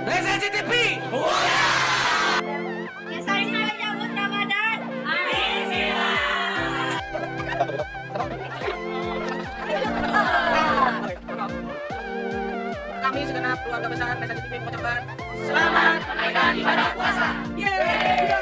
Resesi TV. Kisah menyambut Ramadan. Kami segenap keluarga besar Resesi TV mengucapkan selamat menunaikan ibadah puasa. Yeay.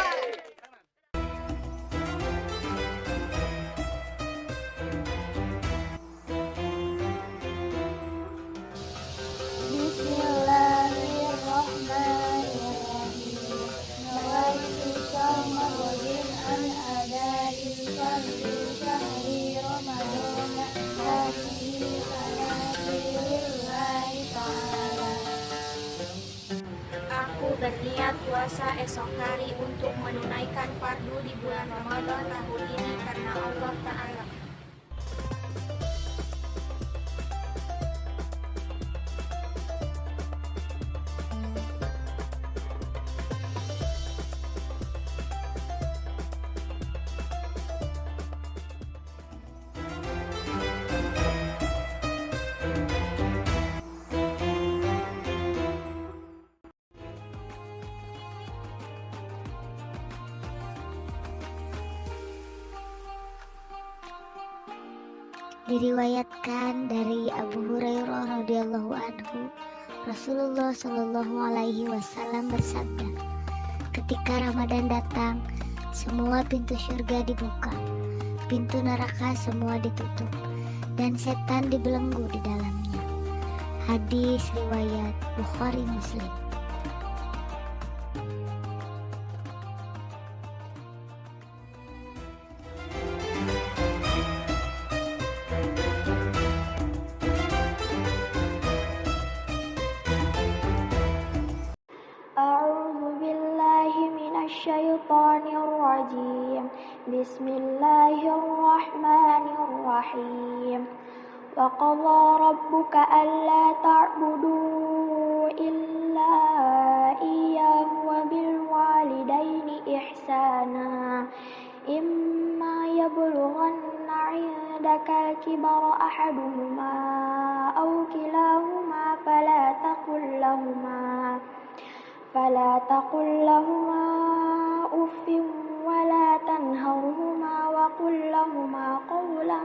Bismillahirrahmanirrahim. Nawaitu shauma ghadin an adai fardhi syahri Ramadan hadhihi lillahi ta'ala. Aku berniat puasa esok hari untuk menunaikan fardu di bulan Ramadan tahun ini karena Allah Ta'ala. Diriwayatkan dari Abu Hurairah radhiyallahu anhu, Rasulullah shallallahu alaihi wasallam bersabda, ketika Ramadan datang, semua pintu surga dibuka, pintu neraka semua ditutup, dan setan dibelenggu di dalamnya. Hadis riwayat Bukhari Muslim. A'udzu billahi minasyaitonir rajim. Bismillahirrahmanirrahim. Wa qadha rabbuka alla ta'budu illa iyyahu wa bil walidaini ihsana. Imma yablughanna 'indaka al-kibara ahaduhuma aw kilahuma فلا تقل لهما أف ولا تنهرهما وقل لهما قولا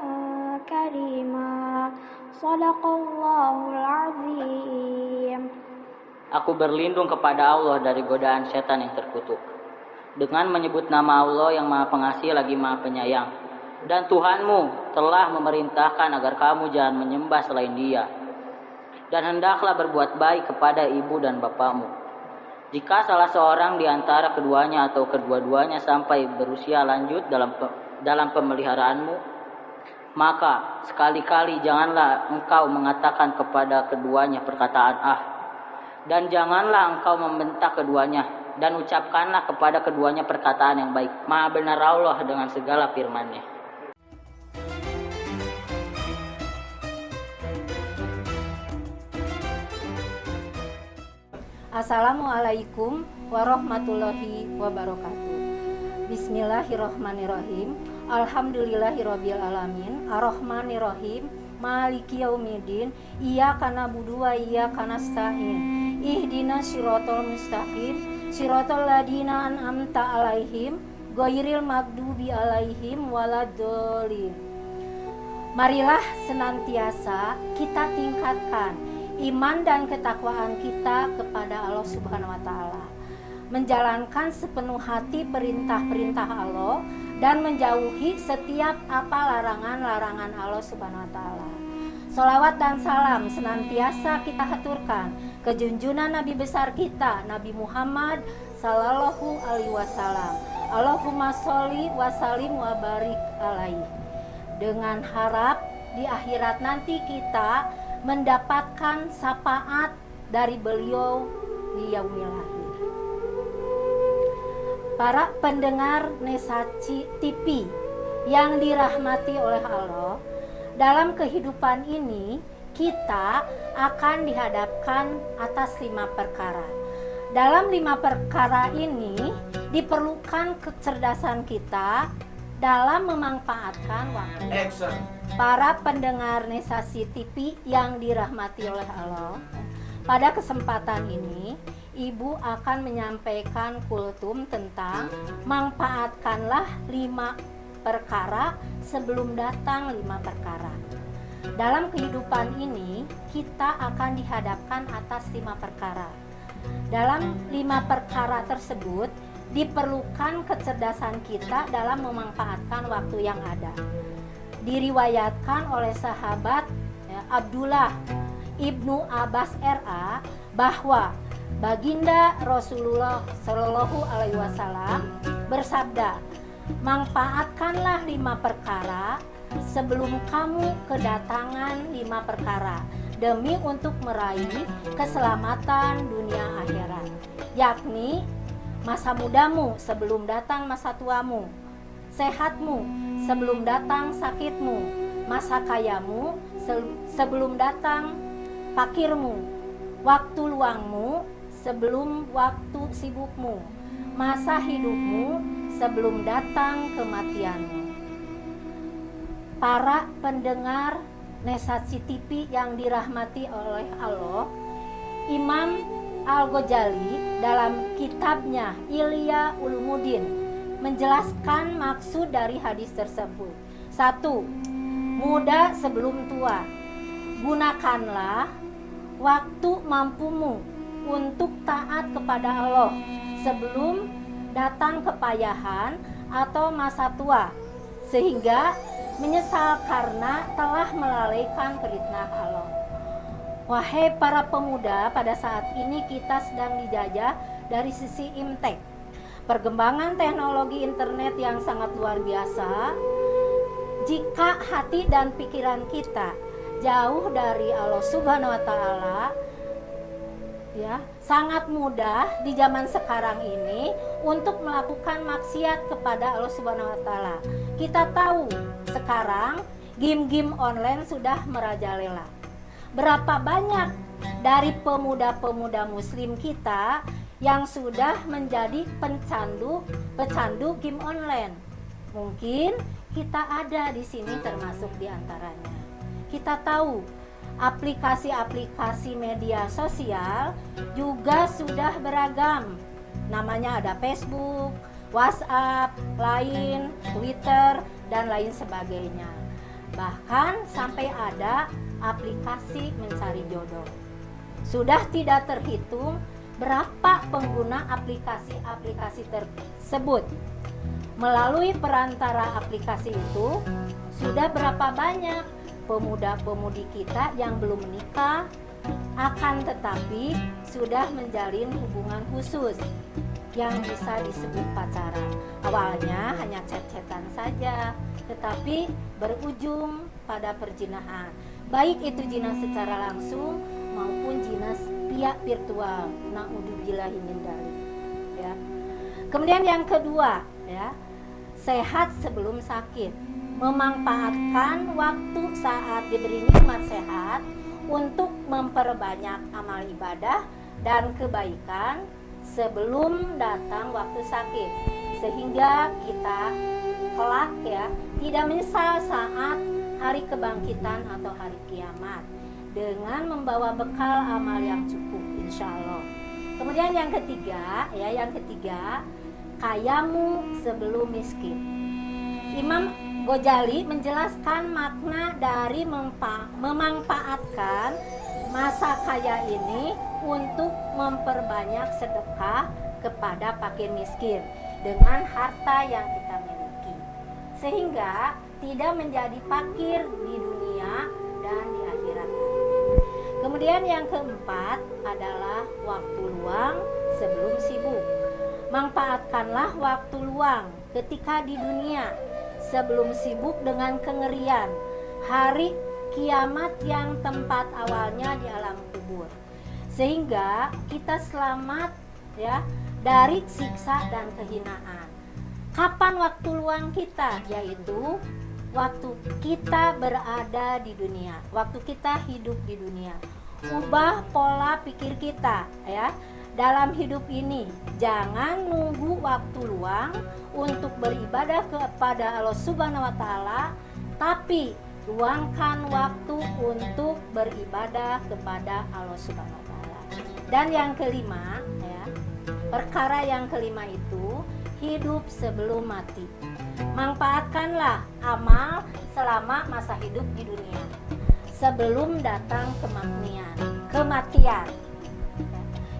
كريما صدق الله العظيم. Aku berlindung kepada Allah dari godaan setan yang terkutuk dengan menyebut nama Allah yang Maha Pengasih lagi Maha Penyayang. Dan Tuhanmu telah memerintahkan agar kamu jangan menyembah selain Dia, dan hendaklah berbuat baik kepada ibu dan bapakmu. Jika salah seorang di antara keduanya atau kedua-duanya sampai berusia lanjut dalam pemeliharaanmu, maka sekali-kali janganlah engkau mengatakan kepada keduanya perkataan "ah", dan janganlah engkau membentak keduanya, dan ucapkanlah kepada keduanya perkataan yang baik. Maha benar Allah dengan segala firman-Nya. Assalamualaikum warahmatullahi wabarakatuh. Bismillahirrahmanirrahim. Alhamdulillahirabbil alamin. Arrahmanirrahim. Maliki yaumiddin. Iyyaka na'budu wa iyyaka nasta'in. Ihdinas siratal mustaqim. Siratal ladzina an'amta 'alaihim ghairil maghdubi 'alaihim waladdallin. Marilah senantiasa kita tingkatkan iman dan ketakwaan kita kepada Allah Subhanahu wa Ta'ala, menjalankan sepenuh hati perintah-perintah Allah dan menjauhi setiap larangan-larangan Allah Subhanahu wa Ta'ala. Sholawat dan salam senantiasa kita haturkan ke junjungan Nabi besar kita, Nabi Muhammad sallallahu alaihi wasallam. Allahumma sholli wa sallim wa barik alaihi. Dengan harap di akhirat nanti kita mendapatkan syafaat dari beliau di yaumil akhir. Para pendengar Resesi TV yang dirahmati oleh Allah, dalam kehidupan ini kita akan dihadapkan atas 5 perkara. Dalam 5 perkara ini diperlukan kecerdasan kita dalam memanfaatkan waktu. Para pendengar Resesi TV yang dirahmati oleh Allah, pada kesempatan ini Ibu akan menyampaikan kultum tentang manfaatkanlah 5 perkara sebelum datang 5 perkara. Dalam kehidupan ini, kita akan dihadapkan atas 5 perkara. Dalam 5 perkara tersebut, diperlukan kecerdasan kita dalam memanfaatkan waktu yang ada. Diriwayatkan oleh sahabat Abdullah Ibnu Abbas RA bahwa Baginda Rasulullah Shallallahu Alaihi Wasallam bersabda, manfaatkanlah 5 perkara sebelum kamu kedatangan 5 perkara demi untuk meraih keselamatan dunia akhirat, yakni masa mudamu sebelum datang masa tuamu, sehatmu sebelum datang sakitmu, masa kayamu sebelum datang fakirmu, waktu luangmu sebelum waktu sibukmu, masa hidupmu sebelum datang kematianmu. Para pendengar Nesatsi TV yang dirahmati oleh Allah, Imam Al-Ghazali dalam kitabnya Ihya Ulumuddin menjelaskan maksud dari hadis tersebut. 1. Muda sebelum tua. Gunakanlah waktu mampumu untuk taat kepada Allah sebelum datang kepayahan atau masa tua, sehingga menyesal karena telah melalaikan perintah Allah. Wahai para pemuda, pada saat ini kita sedang dijajah dari sisi imtek. Perkembangan teknologi internet yang sangat luar biasa. Jika hati dan pikiran kita jauh dari Allah Subhanahu wa Ta'ala, ya, sangat mudah di zaman sekarang ini untuk melakukan maksiat kepada Allah Subhanahu wa Ta'ala. Kita tahu sekarang game-game online sudah merajalela. Berapa banyak dari pemuda-pemuda muslim kita yang sudah menjadi pecandu game online? Mungkin kita ada di sini termasuk di antaranya. Kita tahu aplikasi-aplikasi media sosial juga sudah beragam. Namanya ada Facebook, WhatsApp, Line, Twitter, dan lain sebagainya. Bahkan sampai ada aplikasi mencari jodoh. Sudah tidak terhitung berapa pengguna aplikasi-aplikasi tersebut. Melalui perantara aplikasi itu, sudah berapa banyak pemuda-pemudi kita yang belum menikah, akan tetapi sudah menjalin hubungan khusus yang bisa disebut pacaran. Awalnya hanya chat-chatan saja, tetapi berujung pada perzinahan. Baik itu zina secara langsung maupun zina via virtual. Na'udzubillahi min dzalik. Ya. Kemudian yang kedua, ya, sehat sebelum sakit. Memanfaatkan waktu saat diberi nikmat sehat untuk memperbanyak amal ibadah dan kebaikan sebelum datang waktu sakit, sehingga kita kelak, ya, tidak menyesal saat hari kebangkitan atau hari kiamat dengan membawa bekal amal yang cukup, insya Allah. Kemudian yang ketiga, kayamu sebelum miskin. Imam Ghazali menjelaskan makna dari memanfaatkan masa kaya ini untuk memperbanyak sedekah kepada fakir miskin dengan harta yang kita miliki, sehingga tidak menjadi fakir di dunia dan di akhirat. Kemudian yang keempat adalah waktu luang sebelum sibuk. Manfaatkanlah waktu luang ketika di dunia sebelum sibuk dengan kengerian hari kiamat yang tempat awalnya di alam kubur, sehingga kita selamat, ya, dari siksa dan kehinaan. Kapan waktu luang kita? Yaitu waktu kita berada di dunia, waktu kita hidup di dunia. Ubah pola pikir kita, ya, dalam hidup ini. Jangan nunggu waktu luang untuk beribadah kepada Allah Subhanahu wa Ta'ala, tapi luangkan waktu untuk beribadah kepada Allah Subhanahu wa Ta'ala. Dan yang kelima, ya, Perkara yang kelima itu hidup sebelum mati. Manfaatkanlah amal selama masa hidup di dunia sebelum datang kematian,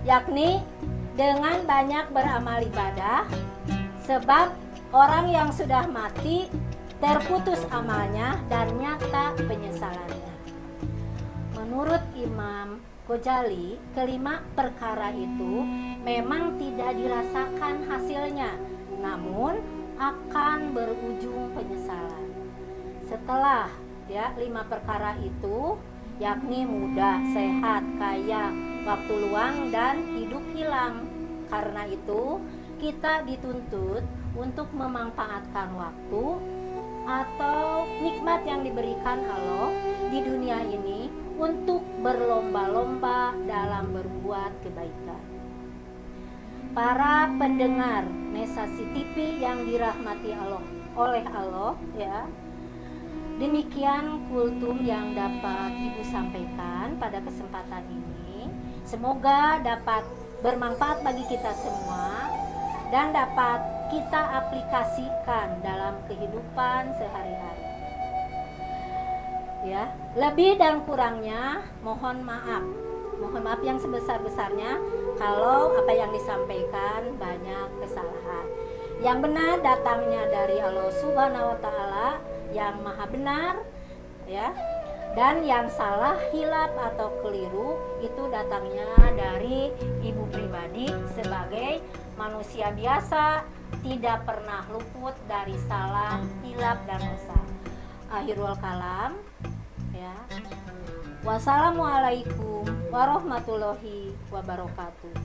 yakni dengan banyak beramal ibadah, sebab orang yang sudah mati terputus amalnya dan nyata penyesalannya. Menurut Imam Ghazali, kelima perkara itu memang tidak dirasakan hasilnya, namun akan berujung penyesalan. Setelah 5 perkara itu, yakni muda, sehat, kaya, waktu luang, dan hidup hilang. Karena itu, kita dituntut untuk memanfaatkan waktu atau nikmat yang diberikan Allah di dunia ini untuk berlomba-lomba dalam berbuat kebaikan. Para pendengar Nesasi TV yang dirahmati Allah oleh Allah, ya. Demikian kultum yang dapat Ibu sampaikan pada kesempatan ini. Semoga dapat bermanfaat bagi kita semua dan dapat kita aplikasikan dalam kehidupan sehari-hari. Ya, lebih dan kurangnya mohon maaf. Mohon maaf yang sebesar-besarnya kalau apa yang disampaikan banyak kesalahan. Yang benar datangnya dari Allah Subhanahu wa taala yang maha benar, ya. Dan yang salah, hilaf atau keliru itu datangnya dari ibu pribadi sebagai manusia biasa, tidak pernah luput dari salah, hilaf dan dosa. Akhirul kalam, ya. Wassalamualaikum warahmatullahi wabarakatuh.